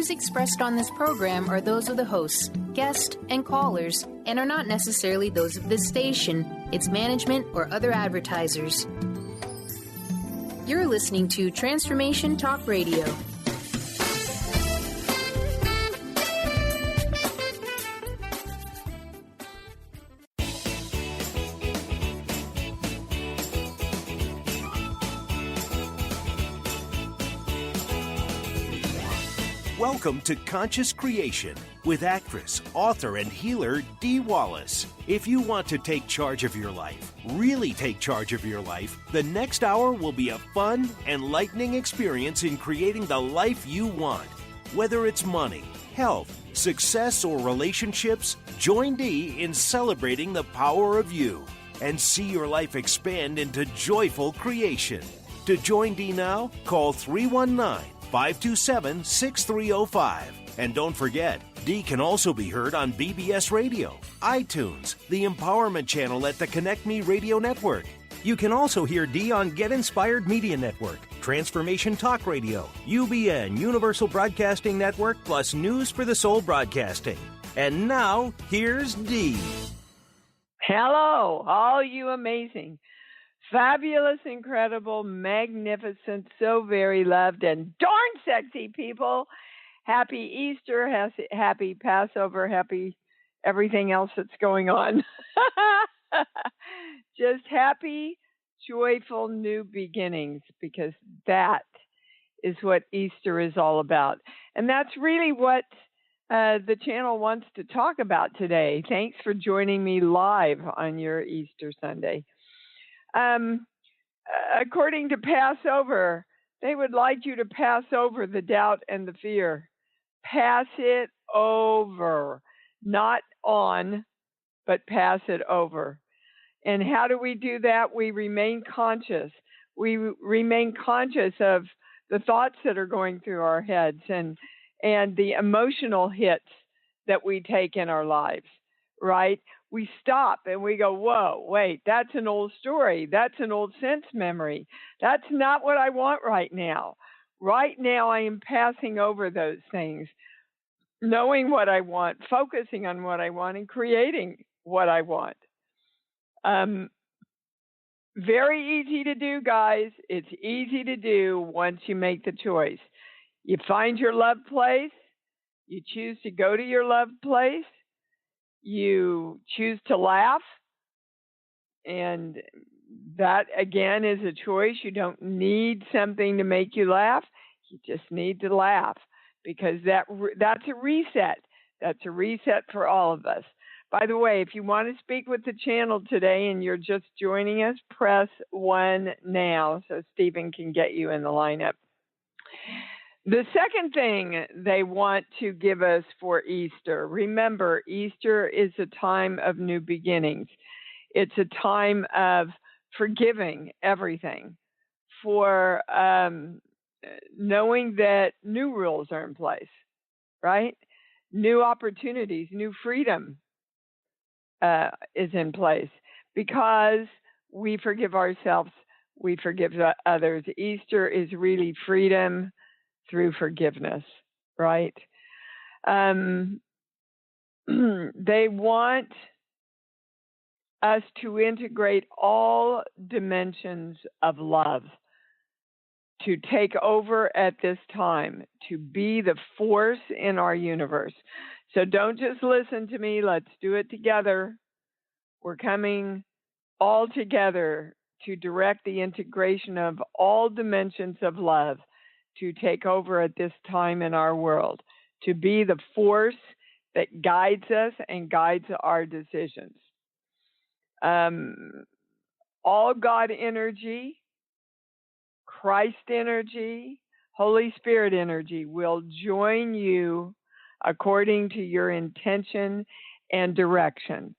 views expressed on this program are those of the hosts, guests, and callers, and are not necessarily those of this station, its management, or other advertisers. You're listening to Transformation Talk Radio. Welcome to Conscious Creation with actress, author, and healer Dee Wallace. If you want to take charge of your life, really take charge of your life, the next hour will be a fun, enlightening experience in creating the life you want. Whether it's money, health, success, or relationships, join Dee in celebrating the power of you and see your life expand into joyful creation. To join Dee now, call 319-527-6305. And don't forget, Dee can also be heard on BBS Radio, iTunes, the Empowerment Channel at the Connect Me Radio Network. You can also hear Dee on Get Inspired Media Network, Transformation Talk Radio, UBN, Universal Broadcasting Network, plus News for the Soul Broadcasting. And now, here's Dee. Hello, all you amazing, fabulous, incredible, magnificent, so very loved, and darn sexy people. Happy Easter, happy Passover, happy everything else that's going on. Just happy, joyful new beginnings, because that is what Easter is all about. And that's really what the channel wants to talk about today. Thanks for joining me live on your Easter Sunday. According to Passover, they would like you to pass over the doubt and the fear. Pass it over. Not on, but pass it over. And how do we do that? We remain conscious. We remain conscious of the thoughts that are going through our heads and the emotional hits that we take in our lives, right? We stop and we go, whoa, wait, that's an old story. That's an old sense memory. That's not what I want right now. Right now, I am passing over those things, knowing what I want, focusing on what I want, and creating what I want. Very easy to do, guys. It's easy to do once you make the choice. You find your love place. You choose to go to your love place. You choose to laugh. And that, again, is a choice. You don't need something to make you laugh. You just need to laugh, because that's a reset. That's a reset for all of us. By the way, if you want to speak with the channel today and you're just joining us, press 1 now so Stephen can get you in the lineup. The second thing they want to give us for Easter, remember, Easter is a time of new beginnings. It's a time of forgiving everything, for knowing that new rules are in place, right? New opportunities, new freedom is in place, because we forgive ourselves, we forgive others. Easter is really freedom through forgiveness, right? They want us to integrate all dimensions of love, to take over at this time, to be the force in our universe. So don't just listen to me. Let's do it together. We're coming all together to direct the integration of all dimensions of love to take over at this time in our world, to be the force that guides us and guides our decisions. All God energy, Christ energy, Holy Spirit energy will join you according to your intention and direction.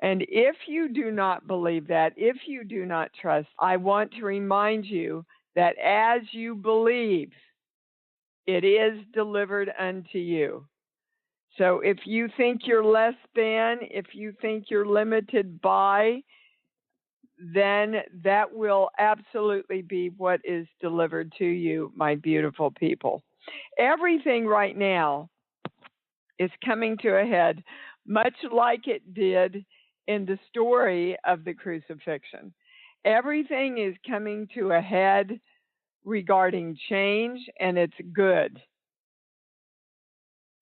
And if you do not believe that, if you do not trust, I want to remind you that as you believe, it is delivered unto you. So if you think you're less than, if you think you're limited by, then that will absolutely be what is delivered to you, my beautiful people. Everything right now is coming to a head, much like it did in the story of the crucifixion. Everything is coming to a head regarding change, and it's good.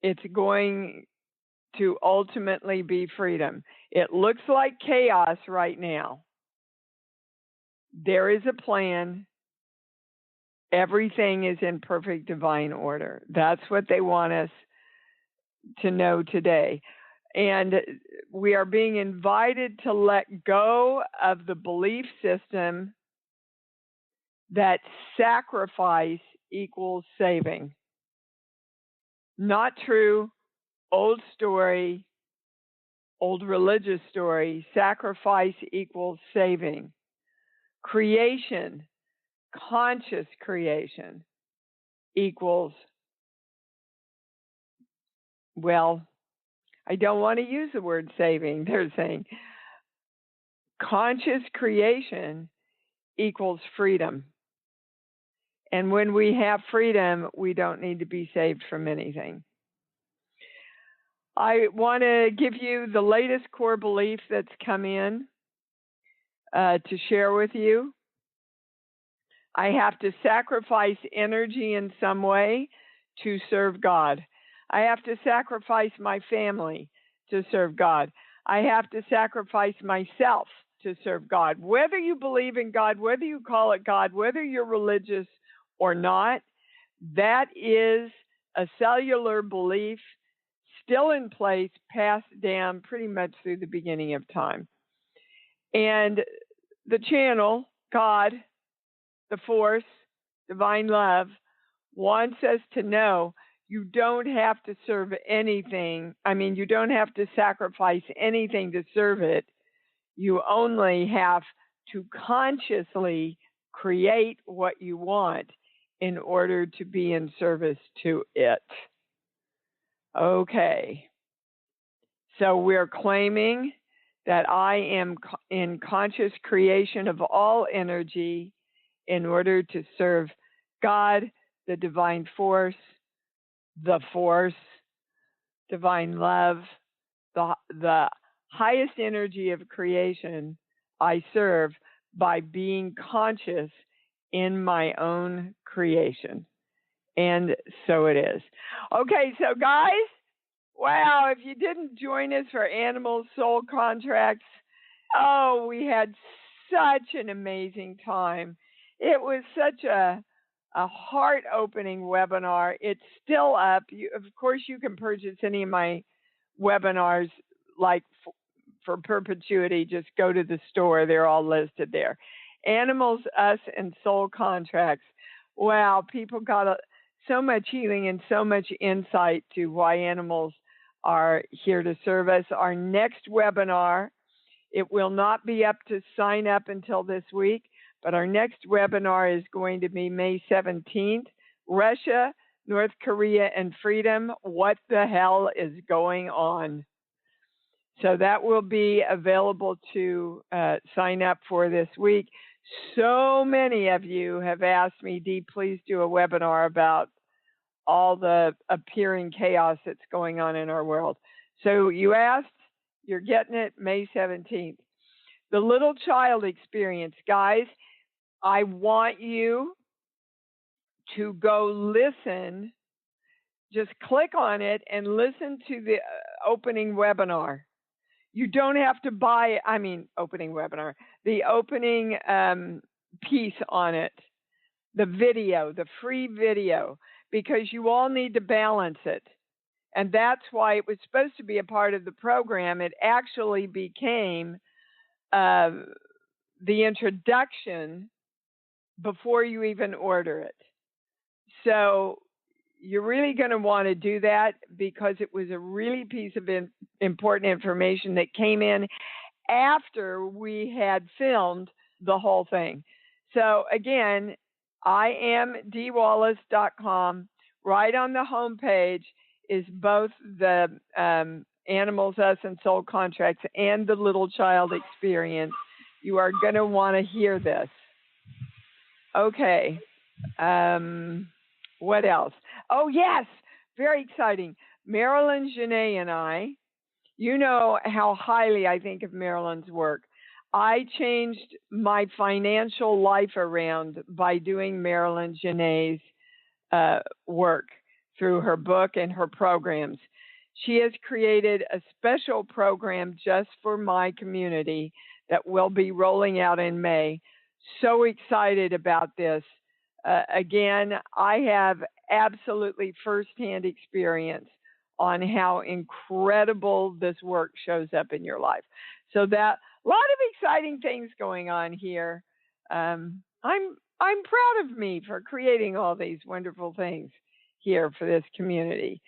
It's going to ultimately be freedom. It looks like chaos right now. There is a plan. Everything is in perfect divine order. That's what they want us to know today. And we are being invited to let go of the belief system that sacrifice equals saving. Not true. Old story, old religious story. Sacrifice equals saving. Creation, conscious creation, equals, well, I don't want to use the word saving. They're saying conscious creation equals freedom. And when we have freedom, we don't need to be saved from anything. I want to give you the latest core belief that's come in to share with you. I have to sacrifice energy in some way to serve God. I have to sacrifice my family to serve God. I have to sacrifice myself to serve God. Whether you believe in God, whether you call it God, whether you're religious or not, that is a cellular belief still in place, passed down pretty much through the beginning of time. And the channel, God, the force, divine love, wants us to know you don't have to serve anything. You don't have to sacrifice anything to serve it. You only have to consciously create what you want in order to be in service to it. Okay. So we're claiming that I am in conscious creation of all energy in order to serve God, the divine force, divine love, the highest energy of creation I serve by being conscious in my own creation. And so it is. Okay, so guys, wow, if you didn't join us for Animal Soul Contracts, we had such an amazing time. It was such a heart-opening webinar. It's still up. Of course, you can purchase any of my webinars, like for perpetuity. Just go to the store. They're all listed there. Animals, Us, and Soul Contracts. Wow, people got so much healing and so much insight to why animals are here to serve us. Our next webinar, it will not be up to sign up until this week, but our next webinar is going to be May 17th. Russia, North Korea, and freedom. What the hell is going on? So that will be available to sign up for this week. So many of you have asked me, Dee, please do a webinar about all the appearing chaos that's going on in our world. So you asked, you're getting it May 17th. The little child experience, guys, I want you to go listen. Just click on it and listen to the opening webinar. You don't have to buy, opening webinar, the opening piece on it, the video, the free video, because you all need to balance it. And that's why it was supposed to be a part of the program. It actually became the introduction before you even order it. So you're really going to want to do that because it was a really piece of important information that came in after we had filmed the whole thing. So again, IamDeeWallace.com. Right on the home page is both the Animals, Us, and Soul Contracts and the Little Child Experience. You are going to want to hear this. Okay. What else? Oh, yes. Very exciting. Marilyn, Janae, and I, you know how highly I think of Marilyn's work. I changed my financial life around by doing Marilyn Janae's work through her book and her programs. She has created a special program just for my community that will be rolling out in May. So excited about this. Again, I have absolutely firsthand experience on how incredible this work shows up in your life. So that a lot of exciting things going on here. I'm proud of me for creating all these wonderful things here for this community.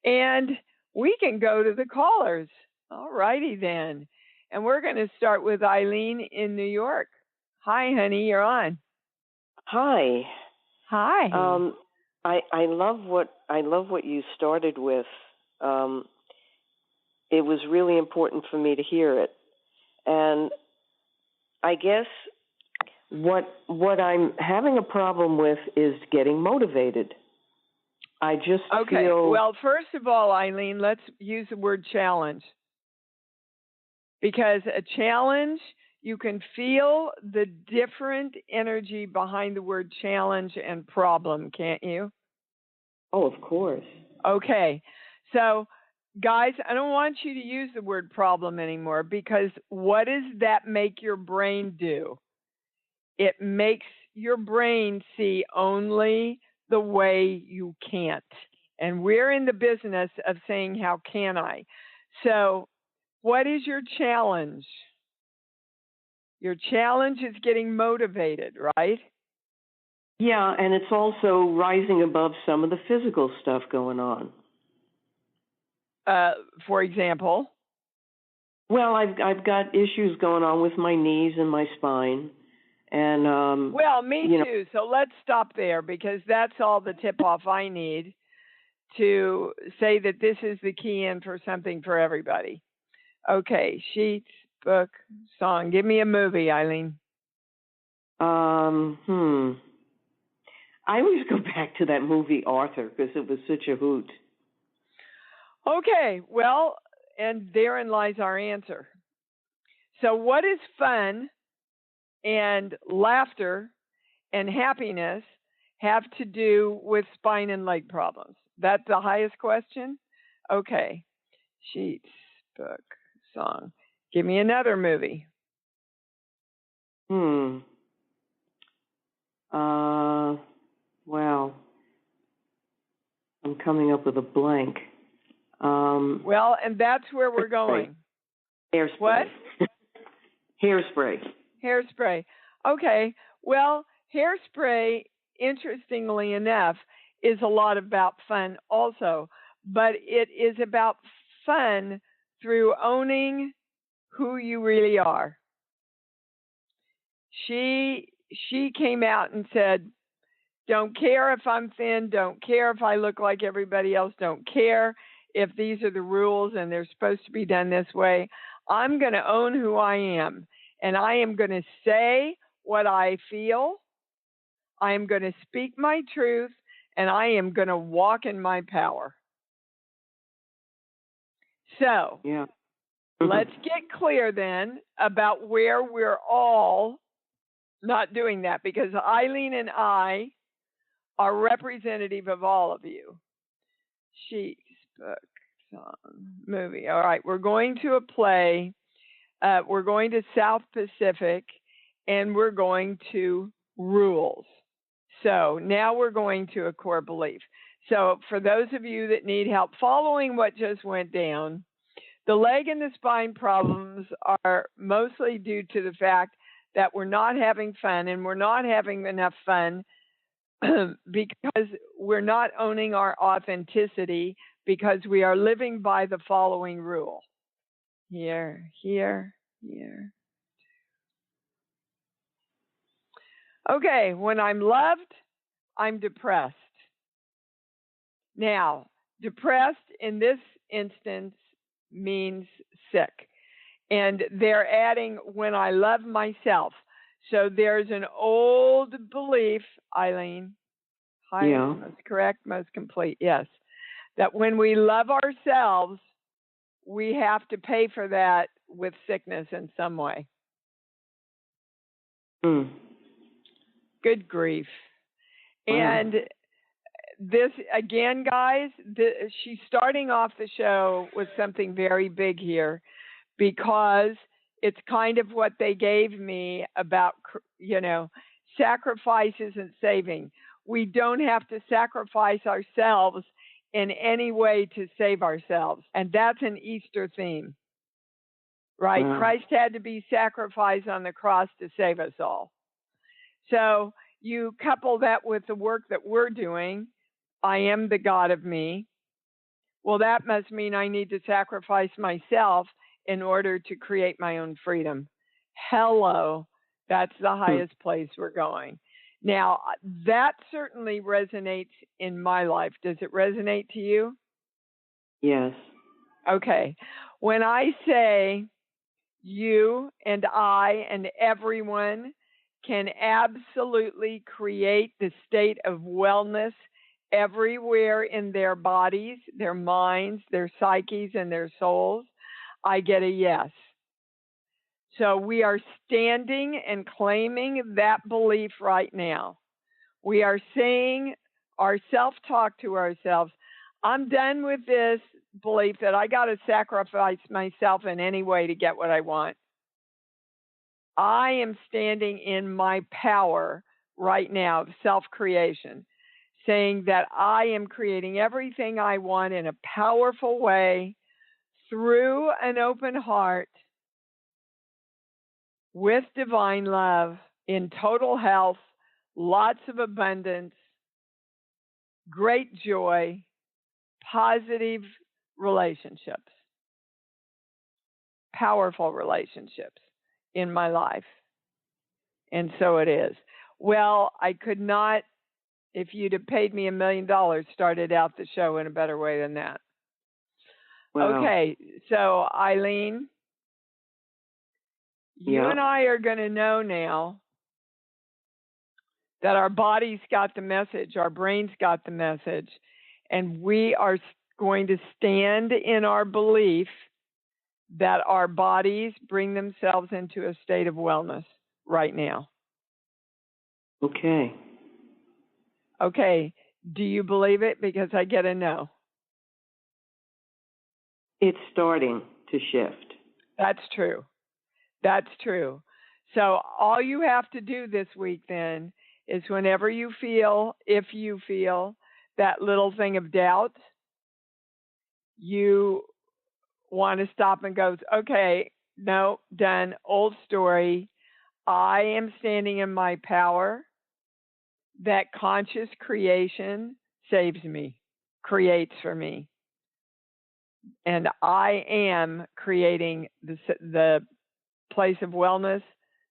And we can go to the callers. All righty then. And we're going to start with Eileen in New York. Hi, honey, you're on. Hi. Hi. I love what you started with. It was really important for me to hear it. And I guess what I'm having a problem with is getting motivated. I just feel... Well, first of all, Eileen, let's use the word challenge. Because a challenge, you can feel the different energy behind the word challenge and problem, can't you? Oh, of course. Okay. So, guys, I don't want you to use the word problem anymore, because what does that make your brain do? It makes your brain see only the way you can't. And we're in the business of saying, how can I? So, what is your challenge? Your challenge is getting motivated, right? Yeah, and it's also rising above some of the physical stuff going on. For example? Well, I've got issues going on with my knees and my spine. And well, me too. So let's stop there, because that's all the tip-off I need to say that this is the key in for something for everybody. Okay, sheets, book, song. Give me a movie, Eileen. I always go back to that movie Arthur, because it was such a hoot. Okay, well, and therein lies our answer. So what is fun and laughter and happiness have to do with spine and leg problems? That's the highest question? Okay. Sheets, book, song. Give me another movie. Well, I'm coming up with a blank. Well, and that's where we're going. Hairspray. What? Hairspray. Hairspray. Okay. Well, Hairspray, interestingly enough, is a lot about fun also, but it is about fun through owning who you really are. She came out and said, don't care if I'm thin, don't care if I look like everybody else, don't care if these are the rules and they're supposed to be done this way. I'm going to own who I am, and I am going to say what I feel. I am going to speak my truth, and I am going to walk in my power. So, let's get clear then about where we're all not doing that, because Eileen and I are representative of all of you. Sheets, book, song, movie. All right, we're going to a play. We're going to South Pacific, and we're going to rules. So now we're going to a core belief. So for those of you that need help following what just went down, the leg and the spine problems are mostly due to the fact that we're not having fun, and we're not having enough fun because we're not owning our authenticity, because we are living by the following rule. Here, here, here. Okay, when I'm loved, I'm depressed. Now, depressed in this instance means sick. And they're adding when I love myself. So there's an old belief, Eileen. highest, most correct, most complete. Yes. That when we love ourselves, we have to pay for that with sickness in some way. Good grief. And this, again, guys, she's starting off the show with something very big here, because it's kind of what they gave me about, sacrifices and saving. We don't have to sacrifice ourselves in any way to save ourselves. And that's an Easter theme, right? Wow. Christ had to be sacrificed on the cross to save us all. So you couple that with the work that we're doing, I am the God of me. Well, that must mean I need to sacrifice myself in order to create my own freedom. Hello, that's the highest place we're going. Now, that certainly resonates in my life. Does it resonate to you? Yes. Okay. When I say you and I and everyone can absolutely create the state of wellness everywhere in their bodies, their minds, their psyches, and their souls, I get a yes. So we are standing and claiming that belief right now. We are saying our self-talk to ourselves, I'm done with this belief that I got to sacrifice myself in any way to get what I want. I am standing in my power right now of self-creation, saying that I am creating everything I want in a powerful way through an open heart with divine love, in total health, lots of abundance, great joy, positive relationships, powerful relationships in my life. And so it is. Well, I could not, if you'd have paid me $1 million, started out the show in a better way than that. Wow. Okay, so Eileen, you and I are going to know now that our bodies got the message, our brains got the message, and we are going to stand in our belief that our bodies bring themselves into a state of wellness right now. Okay. Okay. Do you believe it? Because I get a no. It's starting to shift. That's true. That's true. So all you have to do this week then is whenever you feel, if you feel that little thing of doubt, you want to stop and go, okay, no, done, old story. I am standing in my power. That conscious creation saves me, creates for me. And I am creating the place of wellness,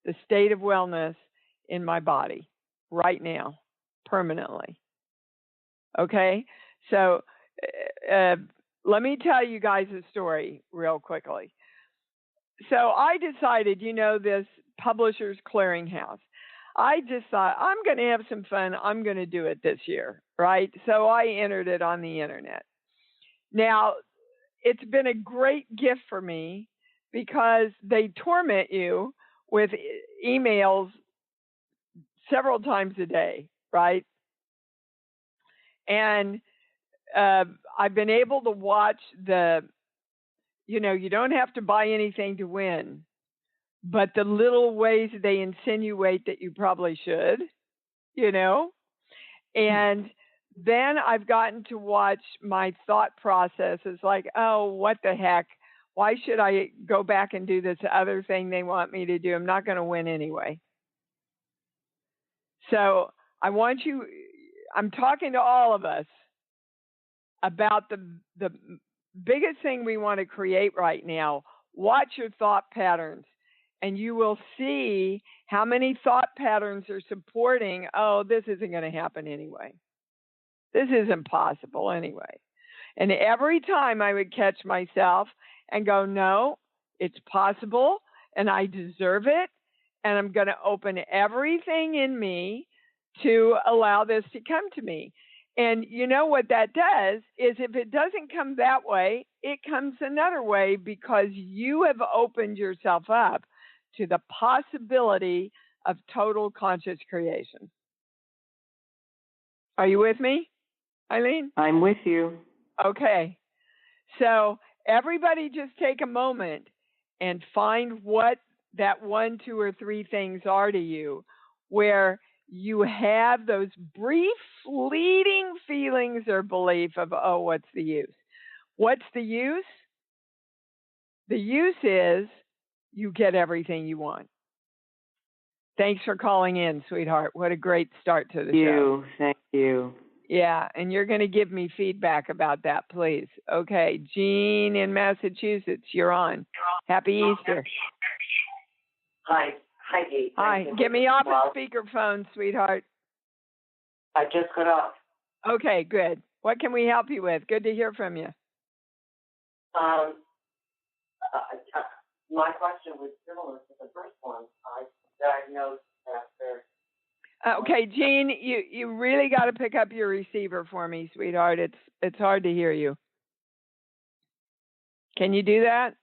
the state of wellness in my body right now, permanently. Okay? So let me tell you guys a story real quickly. So I decided, this Publishers Clearinghouse. I just thought, I'm going to have some fun. I'm going to do it this year, right? So I entered it on the internet. Now, it's been a great gift for me because they torment you with emails several times a day, right? And I've been able to watch you don't have to buy anything to win, but the little ways they insinuate that you probably should, and then I've gotten to watch my thought processes like, oh, what the heck? Why should I go back and do this other thing they want me to do? I'm not going to win anyway. So I'm talking to all of us about the biggest thing we want to create right now. Watch your thought patterns, and you will see how many thought patterns are supporting, oh, this isn't going to happen anyway. This isn't possible anyway. And every time I would catch myself and go, no, it's possible, and I deserve it, and I'm going to open everything in me to allow this to come to me. And you know what that does is if it doesn't come that way, it comes another way because you have opened yourself up to the possibility of total conscious creation. Are you with me, Eileen? I'm with you. Okay. So everybody just take a moment and find what that 1, 2, or 3 things are to you where you have those brief, fleeting feelings or belief of, oh, what's the use? What's the use? The use is you get everything you want. Thanks for calling in, sweetheart. What a great start to the show. Thank you. Yeah, and you're going to give me feedback about that, please. Okay, Jean in Massachusetts, you're on. Happy Easter. Hi, Dee. Hi, get me off of speakerphone, sweetheart. I just got off. Okay, good. What can we help you with? Good to hear from you. My question was similar to the first one. I diagnosed after. Okay, Jean, you really got to pick up your receiver for me, sweetheart. It's hard to hear you. Can you do that?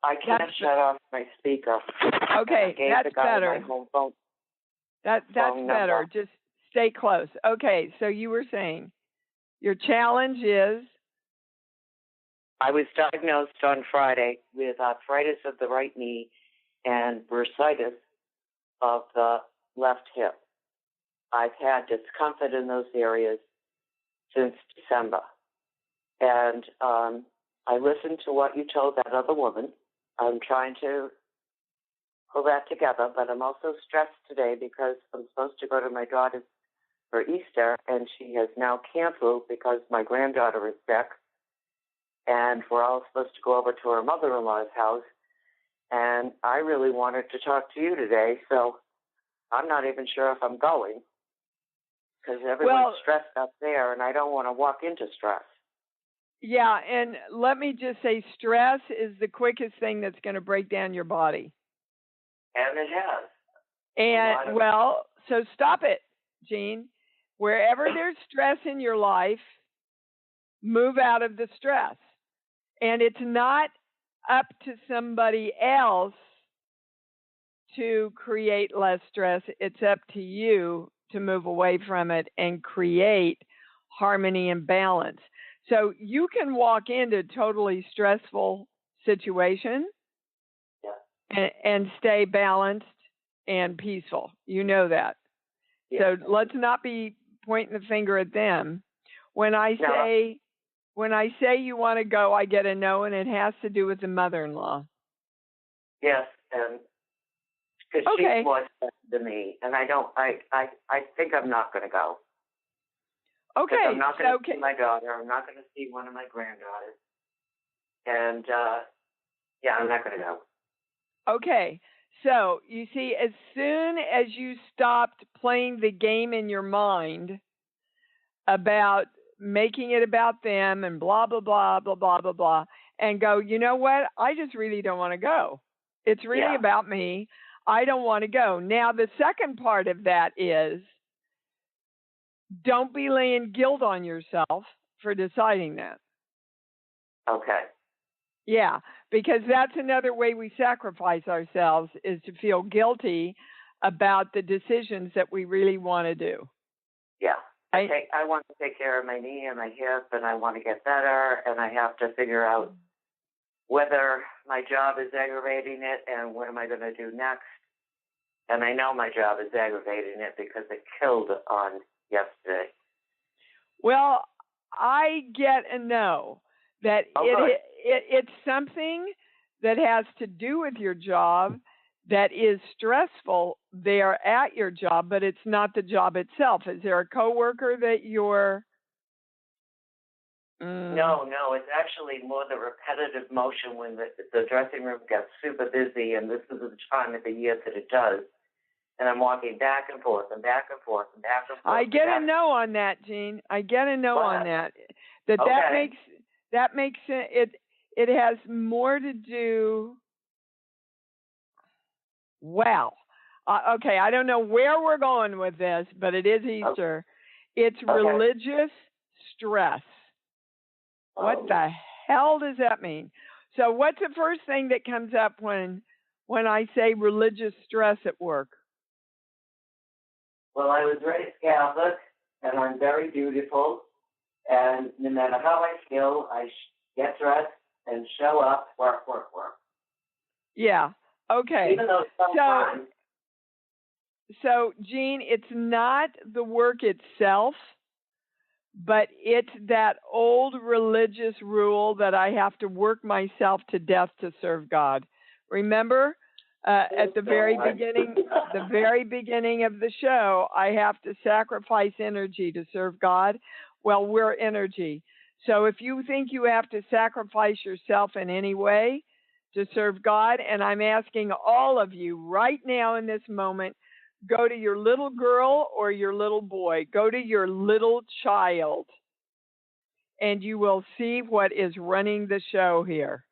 I can't shut off my speaker. Okay, that's better. My home phone. That's phone better. number. Just stay close. Okay, so you were saying your challenge is? I was diagnosed on Friday with arthritis of the right knee and bursitis of the left hip. I've had discomfort in those areas since December. And I listened to what you told that other woman. I'm trying to pull that together, but I'm also stressed today because I'm supposed to go to my daughter's for Easter, and she has now canceled because my granddaughter is sick. And we're all supposed to go over to her mother-in-law's house. And I really wanted to talk to you today, so I'm not even sure if I'm going because everyone's stressed up there, and I don't want to walk into stress. Yeah, and let me just say stress is the quickest thing that's going to break down your body. And it has. And, so stop it, Jean. Wherever there's stress in your life, move out of the stress. And it's not up to somebody else to create less stress. It's up to you to move away from it and create harmony and balance. So you can walk into a totally stressful situation and stay balanced and peaceful. You know that. Yeah. So let's not be pointing the finger at them. When I say you want to go, I get a no, and it has to do with the mother-in-law. Yes, and because she's more stressed than me, and I think I'm not going to go. Okay. I'm not going to see my daughter. I'm not going to see one of my granddaughters. And, I'm not going to go. Okay. So, you see, as soon as you stopped playing the game in your mind about making it about them and blah, blah, blah, blah, blah, blah, blah, and go, you know what? I just really don't want to go. It's really about me. I don't want to go. Now, the second part of that is, don't be laying guilt on yourself for deciding that. Okay. Yeah, because that's another way we sacrifice ourselves is to feel guilty about the decisions that we really want to do. Yeah. I want to take care of my knee and my hip, and I want to get better, and I have to figure out whether my job is aggravating it and what am I going to do next. And I know my job is aggravating it because it killed on yesterday. Well, I get a no that it's something that has to do with your job that is stressful there at your job, but it's not the job itself. Is there a coworker that you're? No, it's actually more the repetitive motion when the dressing room gets super busy, and this is the time of the year that it does. And I'm walking back and forth and back and forth and back and forth. I get a no on that, Jean. I get a no on that. That makes it. It has more to do. Well, Okay, I don't know where we're going with this, but it is Easter. It's religious stress. What the hell does that mean? So what's the first thing that comes up when I say religious stress at work? Well, I was raised Catholic, and I'm very dutiful. And no matter how I feel, I get dressed and show up, work. Yeah. Okay. Even though sometimes. So, Jean, it's not the work itself, but it's that old religious rule that I have to work myself to death to serve God. Remember, at the very beginning of the show, I have to sacrifice energy to serve God. Well, we're energy. So if you think you have to sacrifice yourself in any way to serve God, and I'm asking all of you right now in this moment, go to your little girl or your little boy. Go to your little child, and you will see what is running the show here.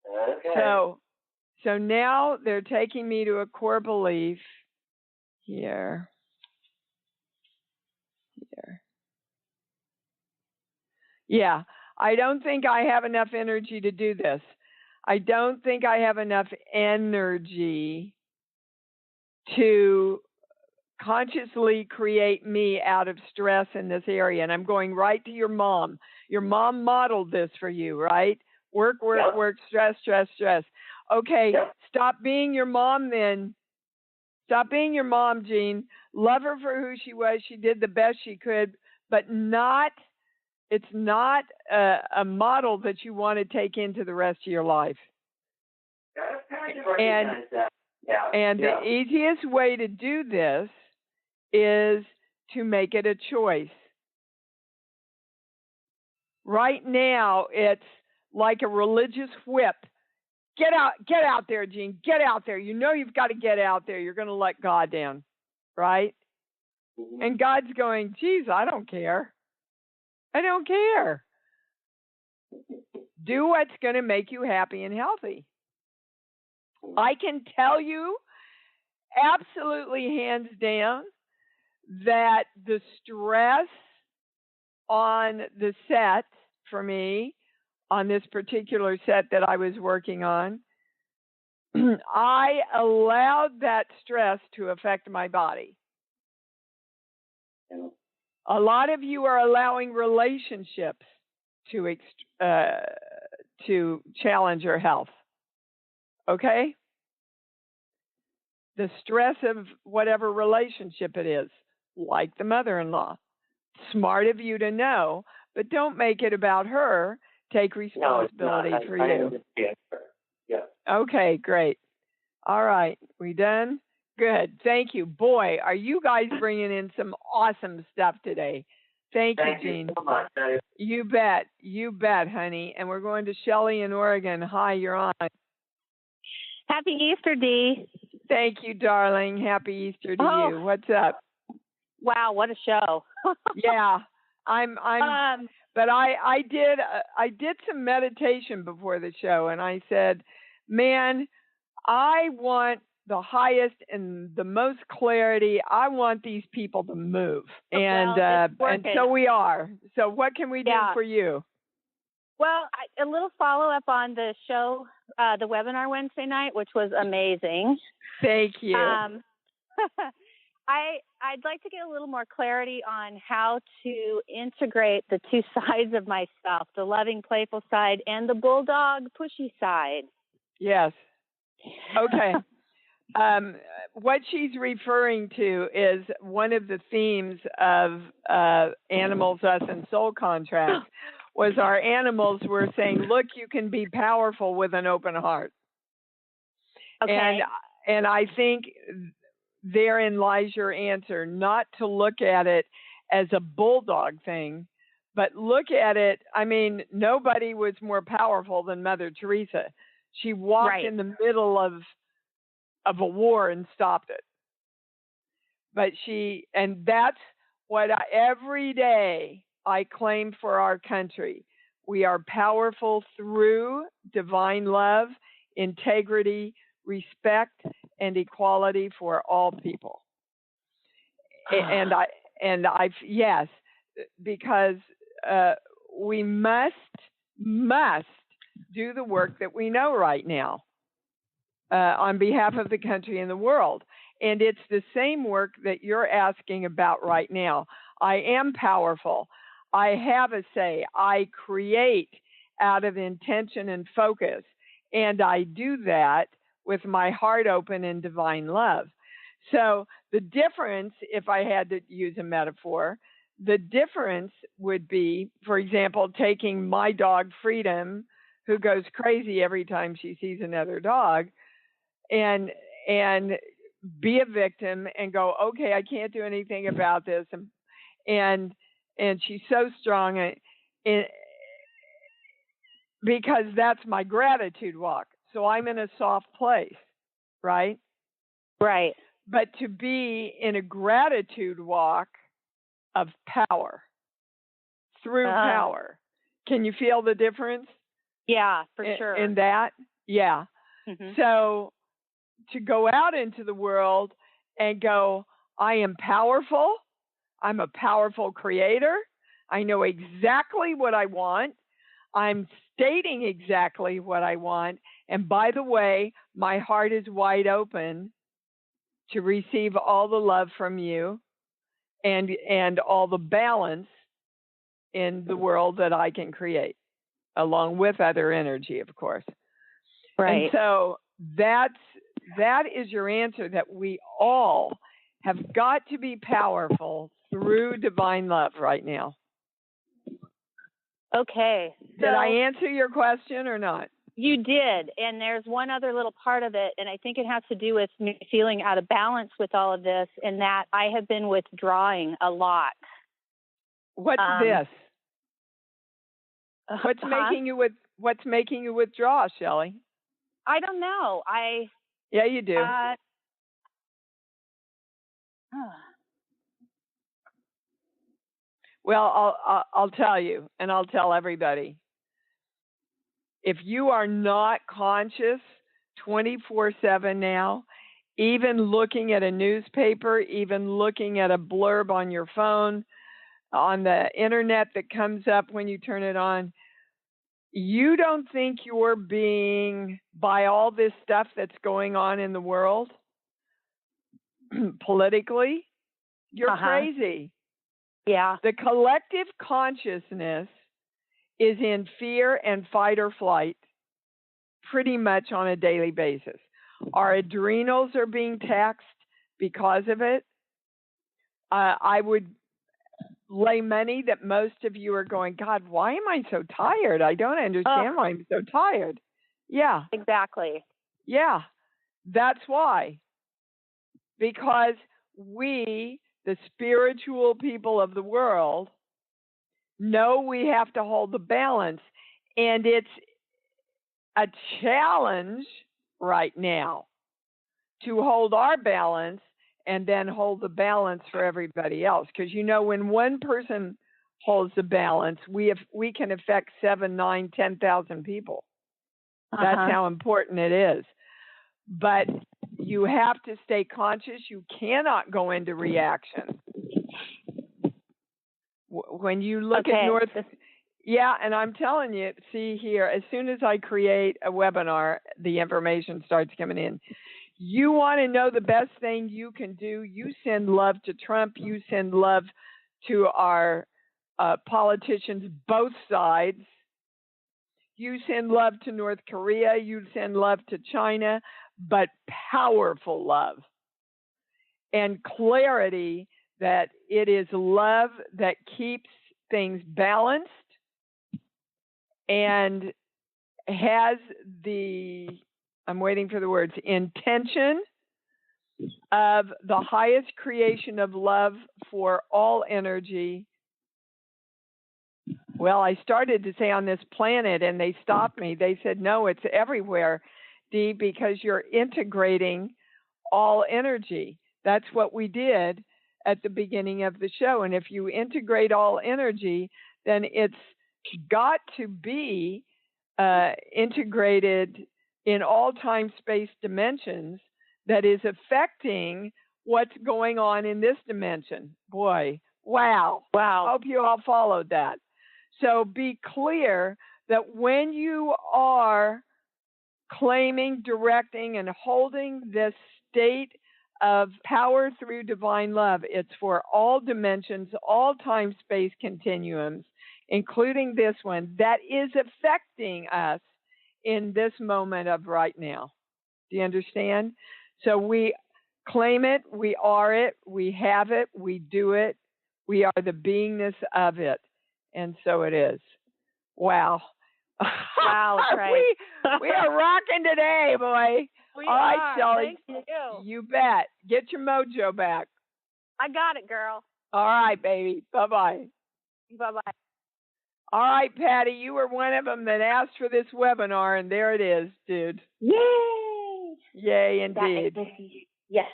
Okay. So now they're taking me to a core belief here. Yeah, I don't think I have enough energy to do this. I don't think I have enough energy to consciously create me out of stress in this area. And I'm going right to your mom. Your mom modeled this for you, right? Work, stress. Okay, Stop being your mom then. Stop being your mom, Jean. Love her for who she was. She did the best she could, but it's not a model that you want to take into the rest of your life. And the easiest way to do this is to make it a choice. Right now, it's like a religious whip. Get out there, Jean. Get out there. You know you've got to get out there. You're going to let God down, right? Mm-hmm. And God's going, geez, I don't care. I don't care. Do what's going to make you happy and healthy. I can tell you absolutely hands down that the stress on the set for me, on this particular set that I was working on, I allowed that stress to affect my body. A lot of you are allowing relationships to challenge your health. Okay? The stress of whatever relationship it is, like the mother-in-law. Smart of you to know, but don't make it about her. Take responsibility for you. I understand her. Yeah. Okay, great. All right, we done? Good. Thank you. Boy, are you guys bringing in some awesome stuff today. Thank you, Jean. You so much. You bet, honey. And we're going to Shelley in Oregon. Hi, you're on. Happy Easter, Dee. Thank you, darling. Happy Easter to you. What's up? Wow, what a show. Yeah, but I did some meditation before the show, and I said, man, I want the highest and the most clarity. I want these people to move, and so we are. So what can we do for you? Well, a little follow-up on the show, the webinar Wednesday night, which was amazing. Thank you. I'd like to get a little more clarity on how to integrate the two sides of myself, the loving, playful side and the bulldog, pushy side. Yes. Okay. What she's referring to is one of the themes of Animals, Us, and Soul Contracts was our animals were saying, look, you can be powerful with an open heart. Okay. And I think therein lies your answer, not to look at it as a bulldog thing, but look at it. I mean, nobody was more powerful than Mother Teresa. She walked in the middle of a war and stopped it. But and that's what every day I claim for our country. We are powerful through divine love, integrity, respect, and equality for all people. Yes, because we must do the work that we know right now on behalf of the country and the world. And it's the same work that you're asking about right now. I am powerful. I have a say. I create out of intention and focus. And I do that with my heart open in divine love. So the difference, if I had to use a metaphor, the difference would be, for example, taking my dog Freedom, who goes crazy every time she sees another dog, and be a victim and go, okay, I can't do anything about this, and she's so strong, because that's my gratitude walk. So I'm in a soft place, right? Right. But to be in a gratitude walk of power, through power. Can you feel the difference? Yeah, for sure. In that? Yeah. Mm-hmm. So to go out into the world and go, I am powerful. I'm a powerful creator. I know exactly what I want. I'm stating exactly what I want. And by the way, my heart is wide open to receive all the love from you and all the balance in the world that I can create, along with other energy, of course. Right. And so that is your answer, that we all have got to be powerful through divine love right now. Okay. Did I answer your question or not? You did. And there's one other little part of it, and I think it has to do with me feeling out of balance with all of this, and that I have been withdrawing a lot. What's this? What's making you withdraw, Shelley? I don't know. Yeah, you do. Well, I'll tell you, and I'll tell everybody. If you are not conscious 24/7 now, even looking at a newspaper, even looking at a blurb on your phone, on the internet that comes up when you turn it on, you don't think you're being, by all this stuff that's going on in the world, politically, you're crazy. Yeah. The collective consciousness is in fear and fight or flight pretty much on a daily basis. Our adrenals are being taxed because of it. I would lay money that most of you are going, God, why am I so tired? I don't understand why I'm so tired. Yeah. Exactly. Yeah. That's why. Because we, the spiritual people of the world, know we have to hold the balance. And it's a challenge right now to hold our balance and then hold the balance for everybody else. Because when one person holds the balance, we can affect 7, 9, 10,000 people. That's how important it is. But you have to stay conscious. You cannot go into reaction. When you look at North... Yeah, and I'm telling you, see here, as soon as I create a webinar, the information starts coming in. You want to know the best thing you can do, you send love to Trump, you send love to our politicians, both sides. You send love to North Korea, you send love to China, but powerful love. And clarity that it is love that keeps things balanced and has the, I'm waiting for the words, intention of the highest creation of love for all energy. Well, I started to say on this planet, and they stopped me. They said, no, it's everywhere, Dee, because you're integrating all energy. That's what we did at the beginning of the show. And if you integrate all energy, then it's got to be integrated in all time, space, dimensions that is affecting what's going on in this dimension. Boy, wow. Hope you all followed that. So be clear that when you are claiming, directing, and holding this state of power through divine love, it's for all dimensions, all time-space continuums, including this one, that is affecting us in this moment of right now. Do you understand? So we claim it, we are it, we have it, we do it, we are the beingness of it. And so it is. Wow. Wow, right. we are rocking today, boy. We All right, are. Shelley. Thank you. You bet. Get your mojo back. I got it, girl. All right, baby. Bye-bye. Bye-bye. All right, Patty, you were one of them that asked for this webinar, and there it is, dude. Yay! Yay, indeed. Yes.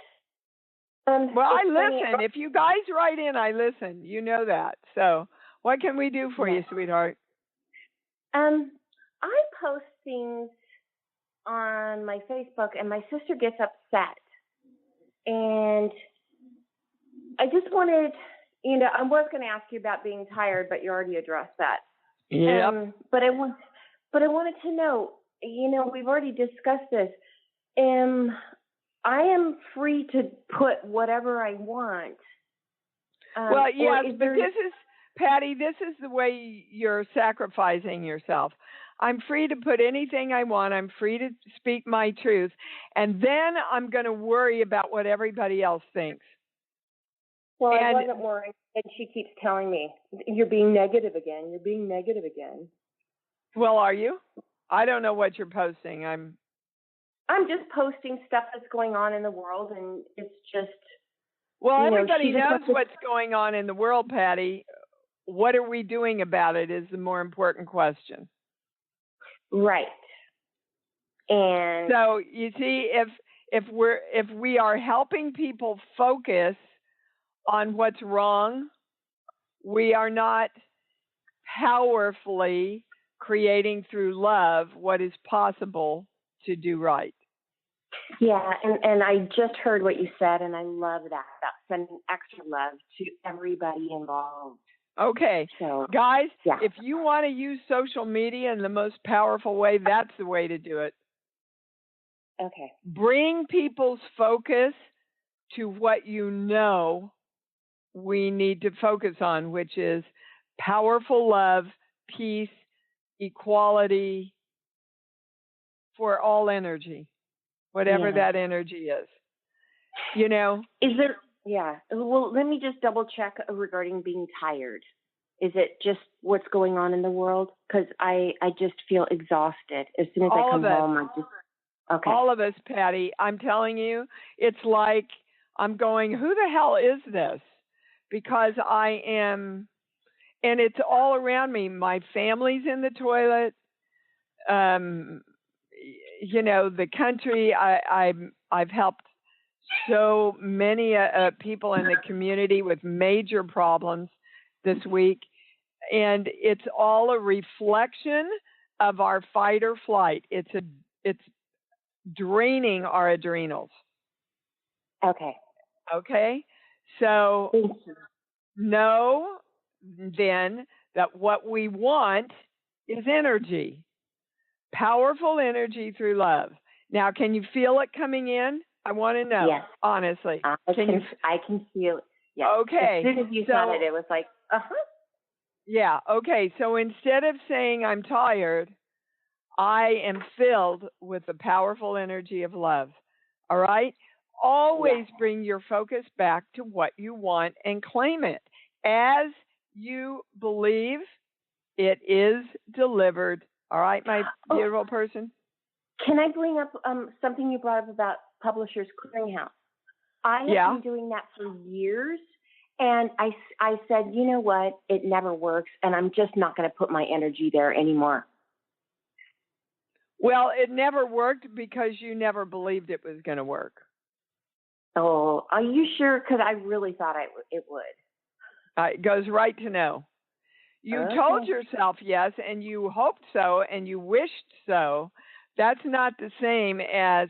Well, I listen. If you guys write in, I listen. You know that. So what can we do for you, sweetheart? I post things on my Facebook, and my sister gets upset. And I just wanted, I was going to ask you about being tired, but you already addressed that. Yeah. But I wanted to know, we've already discussed this. I am free to put whatever I want. Well, yes, but this is, Patty, this is the way you're sacrificing yourself. I'm free to put anything I want. I'm free to speak my truth. And then I'm going to worry about what everybody else thinks. Well, I wasn't worried. And she keeps telling me, you're being negative again. You're being negative again. Well, are you? I don't know what you're posting. I'm just posting stuff that's going on in the world, and it's just... Well, everybody knows what's going on in the world, Patty. What are we doing about it is the more important question. Right. And so you see, if we are helping people focus on what's wrong, we are not powerfully creating through love what is possible to do right. Yeah, and I just heard what you said, and I love that, about sending extra love to everybody involved. Okay, so, guys, if you want to use social media in the most powerful way, that's the way to do it. Okay. Bring people's focus to what you know we need to focus on, which is powerful love, peace, equality for all energy, whatever that energy is. Is there... Yeah. Well, let me just double check regarding being tired. Is it just what's going on in the world? Because I just feel exhausted as soon as I come home. Okay. All of us, Patty. I'm telling you, it's like I'm going, who the hell is this? Because I am, and it's all around me. My family's in the toilet. The country. I've helped so many people in the community with major problems this week. And it's all a reflection of our fight or flight. It's draining our adrenals. Okay. Okay? So know then that what we want is energy. Powerful energy through love. Now, can you feel it coming in? I want to know, honestly. I can feel it. Yes. Okay. As soon as you said it, it was like, Yeah, okay. So instead of saying I'm tired, I am filled with the powerful energy of love. All right? Always bring your focus back to what you want and claim it. As you believe, it is delivered. All right, my beautiful person? Can I bring up something you brought up about Publishers Clearinghouse? I have been doing that for years, and I said, you know what, it never works, and I'm just not going to put my energy there anymore. Well, it never worked because you never believed it was going to work. Oh, are you sure? Because I really thought it would. It goes right to no. You told yourself yes, and you hoped so, and you wished so. That's not the same as,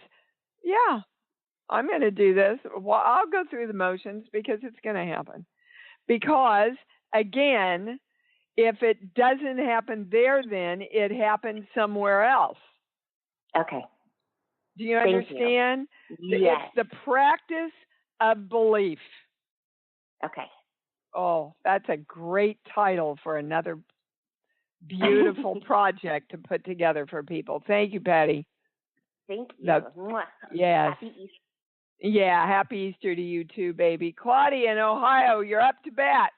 I'm going to do this. Well, I'll go through the motions because it's going to happen. Because, again, if it doesn't happen there, then it happens somewhere else. Okay. Do you understand? Yes. It's the practice of belief. Okay. Oh, that's a great title for another beautiful project to put together for people. Thank you, Patty. Thank you. Yes. Happy Easter. Yeah, happy Easter to you too, baby. Claudia in Ohio, you're up to bat.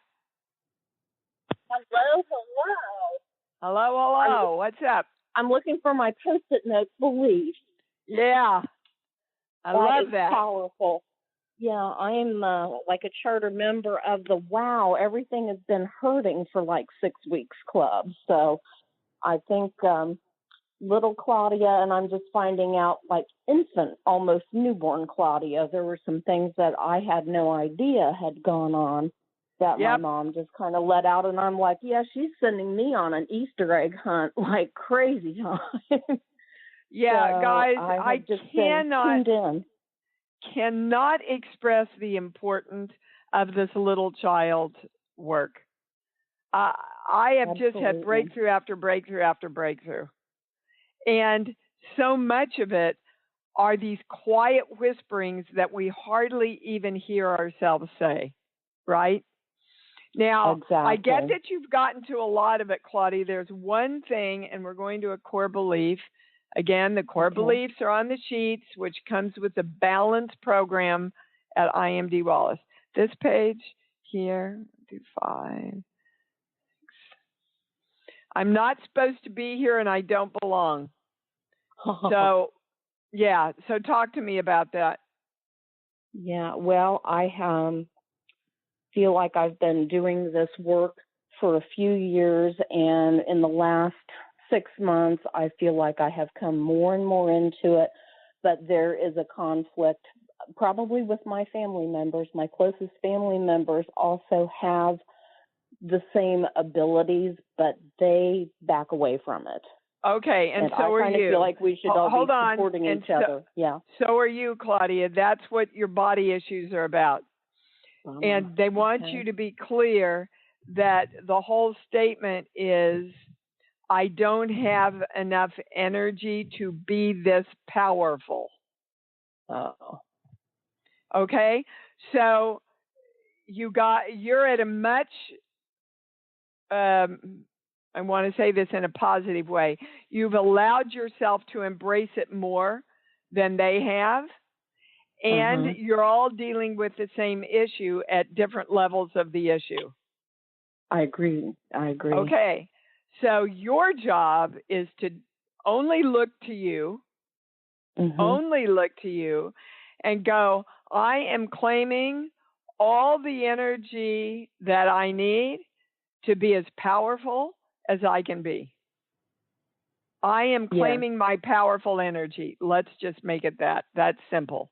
Hello. Hello. What's up? I'm looking for my Post-it note belief. Yeah, I love that. Powerful. Yeah, I'm like a charter member of the WOW. Everything has been hurting for like 6 weeks club. So I think little Claudia, and I'm just finding out like infant, almost newborn Claudia, there were some things that I had no idea had gone on that my mom just kind of let out. And I'm like, yeah, she's sending me on an Easter egg hunt like crazy time. Yeah, so guys, I just cannot express the importance of this little child's work. I have just had breakthrough after breakthrough after breakthrough. And so much of it are these quiet whisperings that we hardly even hear ourselves say, right? Now, I get that you've gotten to a lot of it, Claudia. There's one thing, and we're going to a core belief. Again, the core beliefs are on the sheets, which comes with the balance program at I Am Dee Wallace. This page here, do 5, 6. I'm not supposed to be here, and I don't belong. So, yeah. So talk to me about that. Yeah. Well, I feel like I've been doing this work for a few years, and in the last 6 months, I feel like I have come more and more into it, but there is a conflict probably with my family members. My closest family members also have the same abilities, but they back away from it. Okay, and so I are you. I kind of feel like we should all be supporting each other. Yeah. So are you, Claudia. That's what your body issues are about. And they want you to be clear that the whole statement is, I don't have enough energy to be this powerful. Oh. Okay? So you're at a much, I want to say this in a positive way. You've allowed yourself to embrace it more than they have. And you're all dealing with the same issue at different levels of the issue. I agree. Okay. So your job is to only look to you, and go, I am claiming all the energy that I need to be as powerful as I can be. I am claiming my powerful energy. Let's just make it that. That's simple.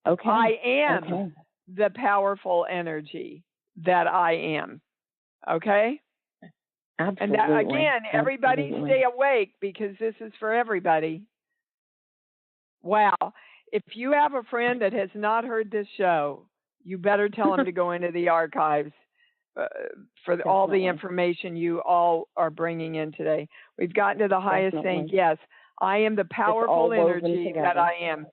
Okay. I am the powerful energy that I am. Okay? Absolutely. And that, again, everybody stay awake because this is for everybody. Wow. If you have a friend that has not heard this show, you better tell them to go into the archives for all the information you all are bringing in today. We've gotten to the highest thing. Yes, I am the powerful energy that I am.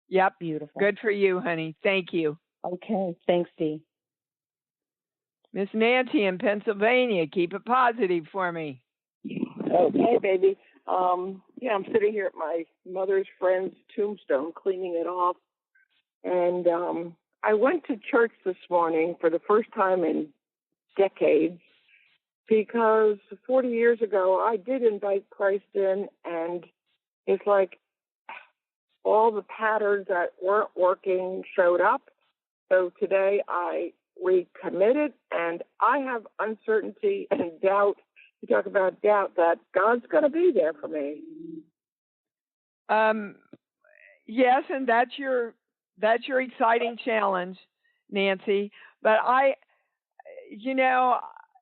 Yep. Beautiful. Good for you, honey. Thank you. Okay. Thanks, Dee. Miss Nancy in Pennsylvania, keep it positive for me. Okay, baby. I'm sitting here at my mother's friend's tombstone, cleaning it off. And I went to church this morning for the first time in decades because 40 years ago, I did invite Christ in, and it's like all the patterns that weren't working showed up. So today I recommitted, and I have uncertainty and doubt. You talk about doubt, that God's going to be there for me. Yes, and that's your exciting challenge, Nancy. But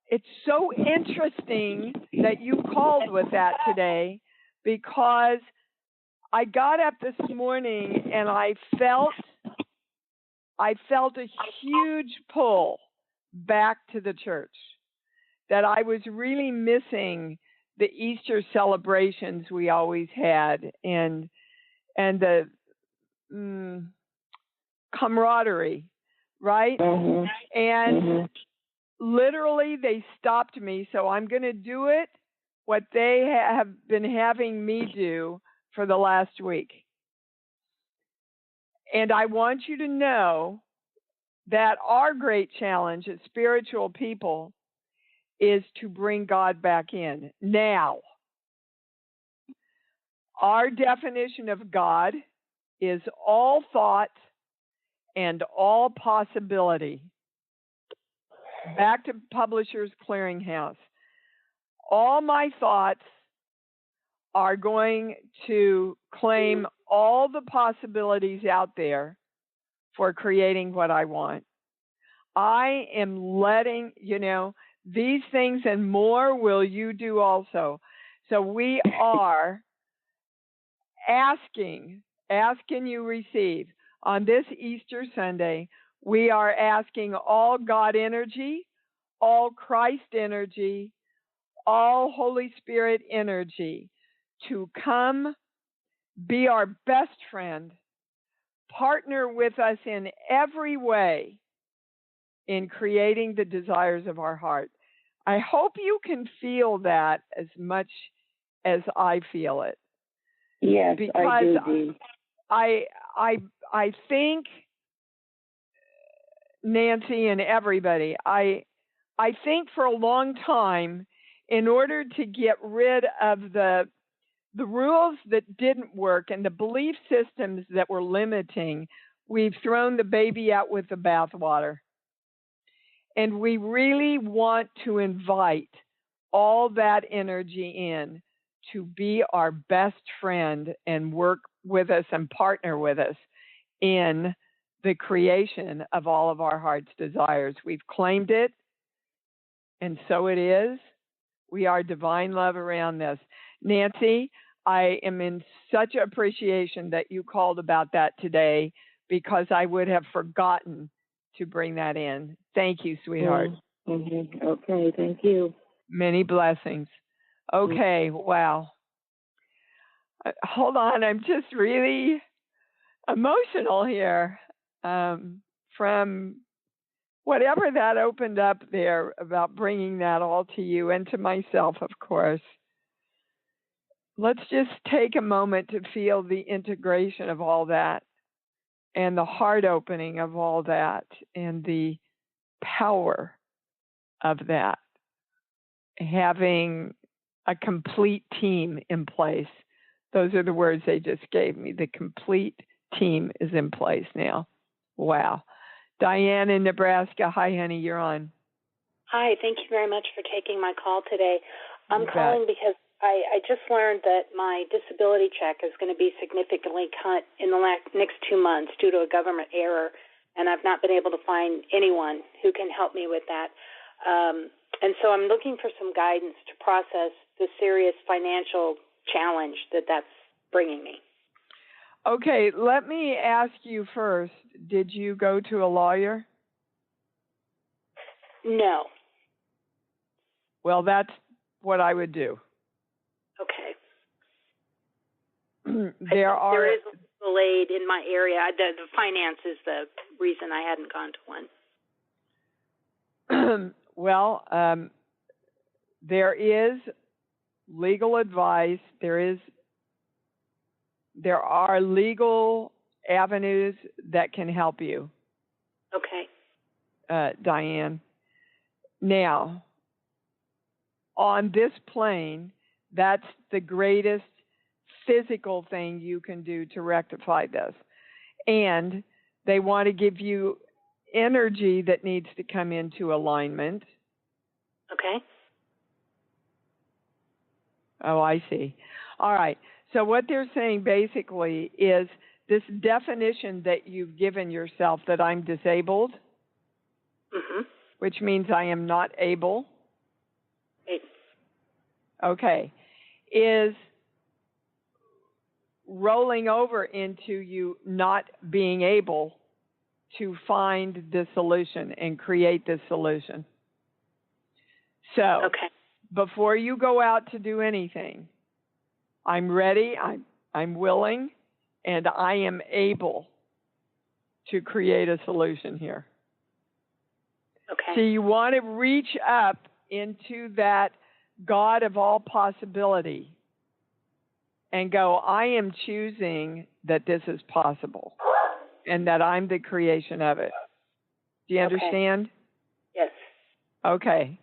it's so interesting that you called with that today, because I got up this morning and I felt a huge pull back to the church, that I was really missing the Easter celebrations we always had, and the camaraderie, right? Mm-hmm. And literally they stopped me, so I'm going to do it what they have been having me do for the last week. And I want you to know that our great challenge as spiritual people is to bring God back in. Now, our definition of God is all thought and all possibility. Back to Publishers Clearinghouse. All my thoughts are going to claim all the possibilities out there for creating what I want. I am letting, these things and more will you do also. So we are asking you receive. On this Easter Sunday, we are asking all God energy, all Christ energy, all Holy Spirit energy to come be our best friend, partner with us in every way in creating the desires of our heart. I hope you can feel that as much as I feel it. Yes, because I do. I think, Nancy and everybody, I think for a long time, in order to get rid of the rules that didn't work and the belief systems that were limiting, we've thrown the baby out with the bathwater. And we really want to invite all that energy in to be our best friend and work with us and partner with us in the creation of all of our heart's desires. We've claimed it, and so it is. We are divine love around this. Nancy, I am in such appreciation that you called about that today, because I would have forgotten to bring that in. Thank you, sweetheart. Mm-hmm. Okay, thank you. Many blessings. Okay, wow. Hold on, I'm just really emotional here from whatever that opened up there about bringing that all to you and to myself, of course. Let's just take a moment to feel the integration of all that and the heart opening of all that and the power of that. Having a complete team in place. Those are the words they just gave me. The complete team is in place now. Wow. Diane in Nebraska. Hi, honey. You're on. Hi. Thank you very much for taking my call today. I'm calling because I just learned that my disability check is going to be significantly cut in the next 2 months due to a government error, and I've not been able to find anyone who can help me with that. And so I'm looking for some guidance to process the serious financial challenge that's bringing me. Okay, let me ask you first, did you go to a lawyer? No. Well, that's what I would do. Okay. There is a legal aid in my area. The finance is the reason I hadn't gone to one. Well, there is legal advice. There are legal avenues that can help you. Okay. Diane. Now, on this plane, that's the greatest physical thing you can do to rectify this. And they want to give you energy that needs to come into alignment. Okay. Oh, I see. All right. So what they're saying basically is this definition that you've given yourself that I'm disabled, which means I am not able. Okay. Is rolling over into you not being able to find the solution and create the solution. So, before you go out to do anything, I'm ready, I'm willing, and I am able to create a solution here. Okay. So you want to reach up into that God of all possibility and go, I am choosing that this is possible and that I'm the creation of it. Do you understand? Yes. Okay.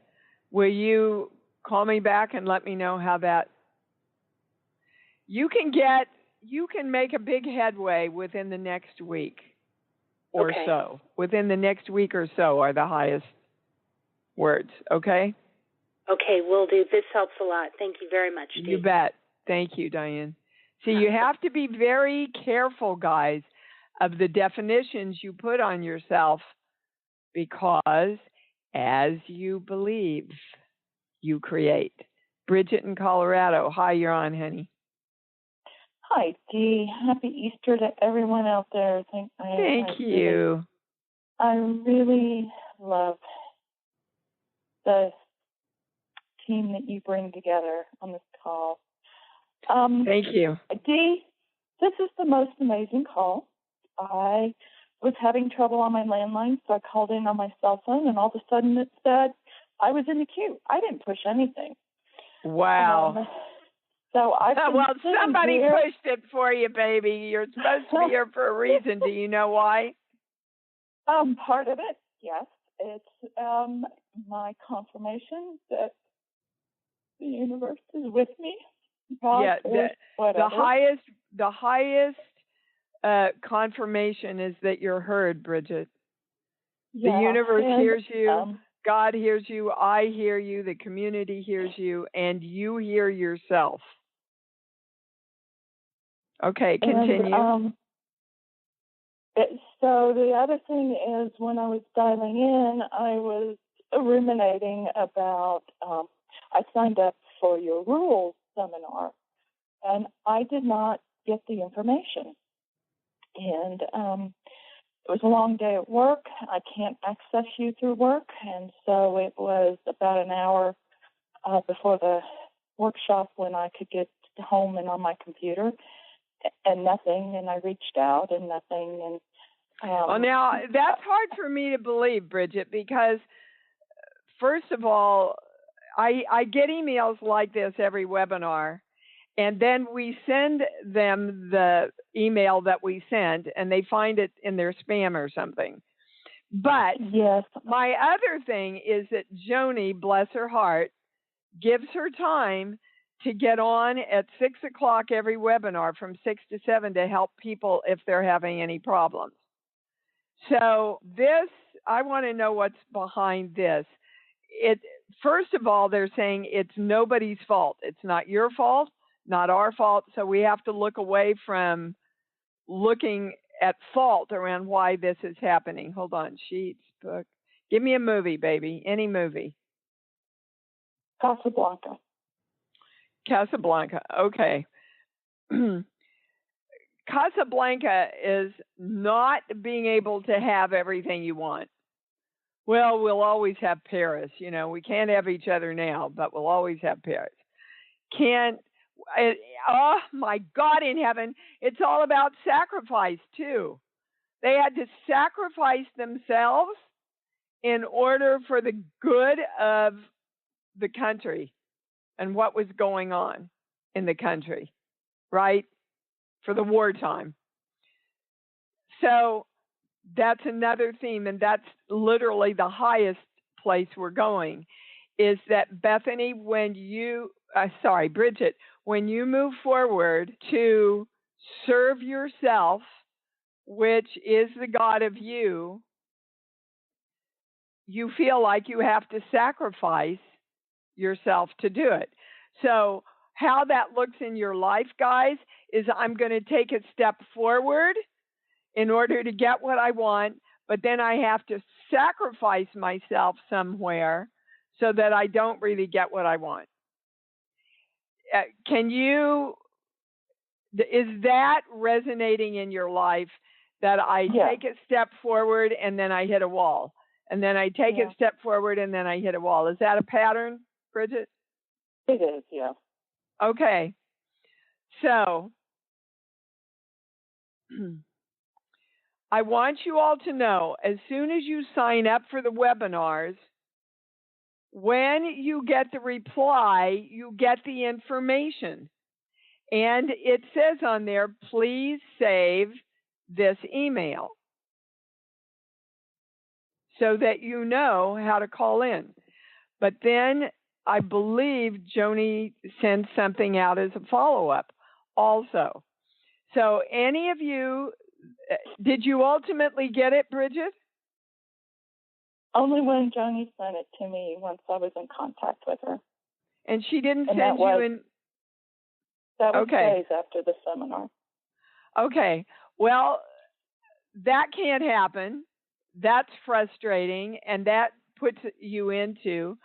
Will you call me back and let me know how that... You can make a big headway within the next week or so. Within the next week or so are the highest words, okay? Okay, will do. This helps a lot. Thank you very much, Dee. You bet. Thank you, Diane. See, you have to be very careful, guys, of the definitions you put on yourself, because as you believe, you create. Bridget in Colorado. Hi, you're on, honey. Hi, Dee. Happy Easter to everyone out there. Thank you. I really love the team that you bring together on this call. Thank you. Dee, this is the most amazing call. I was having trouble on my landline, so I called in on my cell phone, and all of a sudden it said I was in the queue. I didn't push anything. Wow. So well, somebody pushed it for you, baby. You're supposed to be here for a reason. Do you know why? Part of it, yes. It's my confirmation that the universe is with me. God, the highest confirmation is that you're heard, Bridget. The universe hears you. God hears you. I hear you. The community hears you, and you hear yourself. Okay, continue. So the other thing is, when I was dialing in, I was ruminating about, I signed up for your rules seminar, and I did not get the information. And it was a long day at work. I can't access you through work, and so it was about an hour before the workshop when I could get home and on my computer, and nothing. And I reached out, and nothing. And well, now that's hard for me to believe, Bridget, because first of all, I get emails like this every webinar, and then we send them the email that we sent, and they find it in their spam or something. But yes, my other thing is that Joni, bless her heart, gives her time to get on at 6 o'clock every webinar from 6 to 7 to help people if they're having any problems. So this, I want to know what's behind this. First of all, they're saying it's nobody's fault. It's not your fault, not our fault. So we have to look away from looking at fault around why this is happening. Hold on, sheets, book. Give me a movie, baby, any movie. Casablanca. Casablanca, okay. Casablanca is not being able to have everything you want. Well, we'll always have Paris. You know, we can't have each other now, but we'll always have Paris. Oh my God in heaven, it's all about sacrifice too. They had to sacrifice themselves in order for the good of the country and what was going on in the country, right? For the wartime. So that's another theme, and that's literally the highest place we're going, is that Bethany, Bridget, when you move forward to serve yourself, which is the God of you, you feel like you have to sacrifice yourself to do it. So how that looks in your life, guys, is I'm going to take a step forward in order to get what I want, but then I have to sacrifice myself somewhere so that I don't really get what I want. Is that resonating in your life, that I take a step forward and then I hit a wall, and then I take a step forward and then I hit a wall? Is that a pattern, Bridget? It is, yeah. Okay. So I want you all to know, as soon as you sign up for the webinars, when you get the reply, you get the information. And it says on there, please save this email so that you know how to call in. But then I believe Joni sends something out as a follow-up also. So any of you, did you ultimately get it, Bridget? Only when Joni sent it to me once I was in contact with her. And she didn't send you in? That was days after the seminar. Okay. Well, that can't happen. That's frustrating, and that puts you into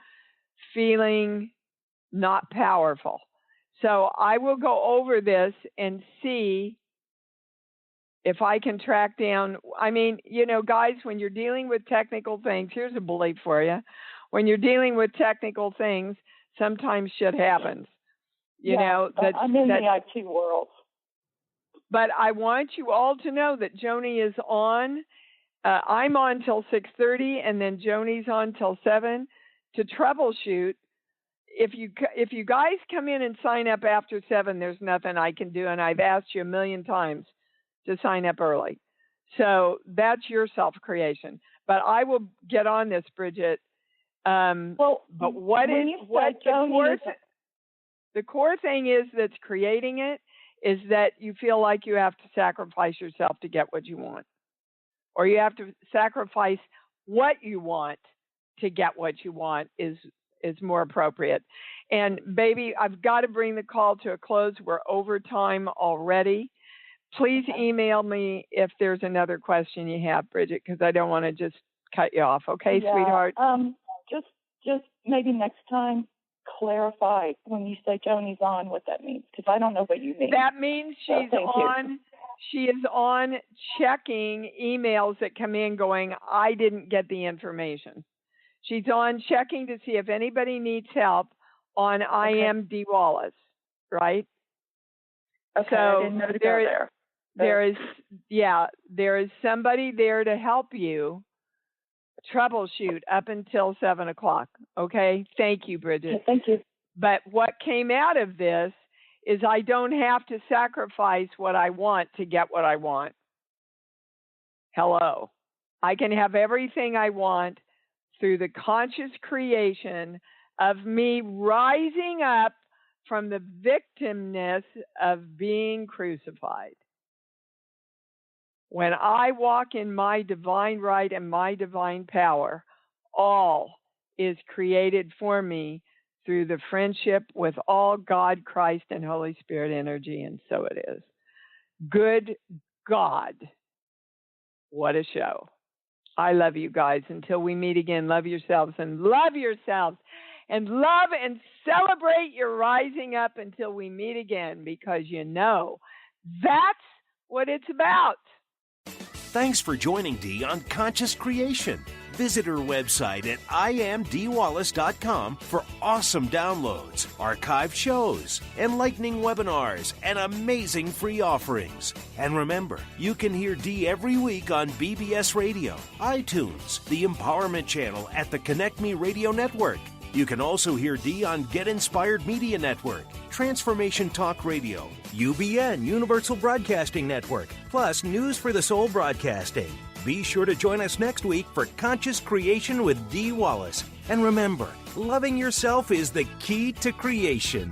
feeling not powerful. So I will go over this and see if I can track down. I mean, you know, guys, when you're dealing with technical things, here's a belief for you. When you're dealing with technical things, sometimes shit happens. You know, I'm in the IT world. But I want you all to know that Joni is on. I'm on till 6:30, and then Joni's on till 7 to troubleshoot. If you guys come in and sign up after 7, there's nothing I can do, and I've asked you a million times to sign up early. So that's your self-creation. But I will get on this, Bridget. But the core thing is that's creating it is that you feel like you have to sacrifice yourself to get what you want. Or you have to sacrifice what you want to get what you want is more appropriate. And baby, I've got to bring the call to a close. We're over time already. Please email me if there's another question you have, Bridget, because I don't want to just cut you off. Okay, sweetheart? Just maybe next time, clarify when you say Joni's on what that means, because I don't know what you mean. That means she's on. She is on checking emails that come in going, I didn't get the information. She's on checking to see if anybody needs help on I am Dee Wallace, right? Okay, so I didn't know to go there. There is somebody there to help you troubleshoot up until 7 o'clock. Okay? Thank you, Bridget. Okay, thank you. But what came out of this is I don't have to sacrifice what I want to get what I want. Hello. I can have everything I want through the conscious creation of me rising up from the victimness of being crucified. When I walk in my divine right and my divine power, all is created for me through the friendship with all God, Christ, and Holy Spirit energy, and so it is. Good God, what a show. I love you guys. Until we meet again, love yourselves and love yourselves and love and celebrate your rising up until we meet again, because you know that's what it's about. Thanks for joining Dee on Conscious Creation. Visit her website at iamdeewallace.com for awesome downloads, archived shows, enlightening webinars, and amazing free offerings. And remember, you can hear Dee every week on BBS Radio, iTunes, the Empowerment Channel at the Connect Me Radio Network. You can also hear Dee on Get Inspired Media Network, Transformation Talk Radio, UBN Universal Broadcasting Network, plus News for the Soul Broadcasting. Be sure to join us next week for Conscious Creation with Dee Wallace. And remember, loving yourself is the key to creation.